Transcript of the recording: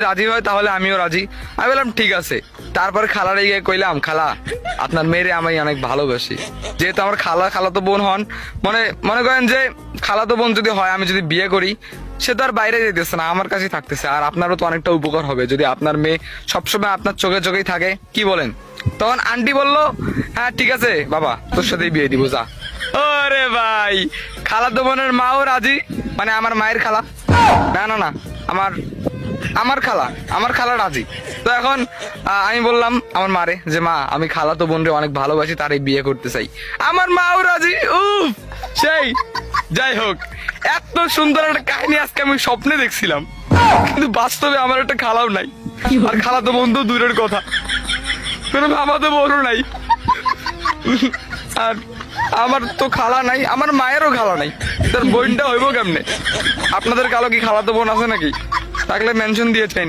রাজি হয় তাহলে আমিও রাজি। আমি বললাম ঠিক আছে। তারপরে খালারে গিয়ে কইলাম, খালা আপনার মেয়েরে আমি অনেক ভালোবাসি, যেহেতু আমার খালাতো বোন হন, মনে করেন যে খালাতো বোন যদি হয়, আমি যদি বিয়ে করি, সে তো আর বাইরে যেতেছে না, আমার কাছেই থাকতেছে। আর আপনারও তো অনেকটা উপকার হবে যদি আপনার মেয়ে সবসময় আপনার চোখে চোখেই থাকে, কি বলেন? তখন আন্টি বলল, হ্যাঁ ঠিক আছে বাবা, তোর সাথেই বিয়ে দিব, যা। ওরে ভাই, খালাতো বোনের মাও রাজি, মানে আমার মায়ের খালা, না না না, আমার খালা রাজি। তো এখন আমি বললাম আমার মারে যে মা, আমি খালাতো বোনরে অনেক ভালোবাসি, তারই বিয়ে করতে চাই। আমার মাও রাজি। উফ, সেই যাই হোক, এত সুন্দর একটা কাহিনী আজকে আমি স্বপ্নে দেখছিলাম, কিন্তু বাস্তবে আমার একটা খালাও নাই, আর খালাতো বোন তো দূরের কথা, কোনো মামাতো বোনও নাই। আর আমার তো খালা নাই, আমার মায়েরও খালা নাই, তার বোনটা হইব কেমনে? আপনাদের কালো কি খালাতো বোন আছে নাকি? থাকলে মেনশন দিয়ে চাই।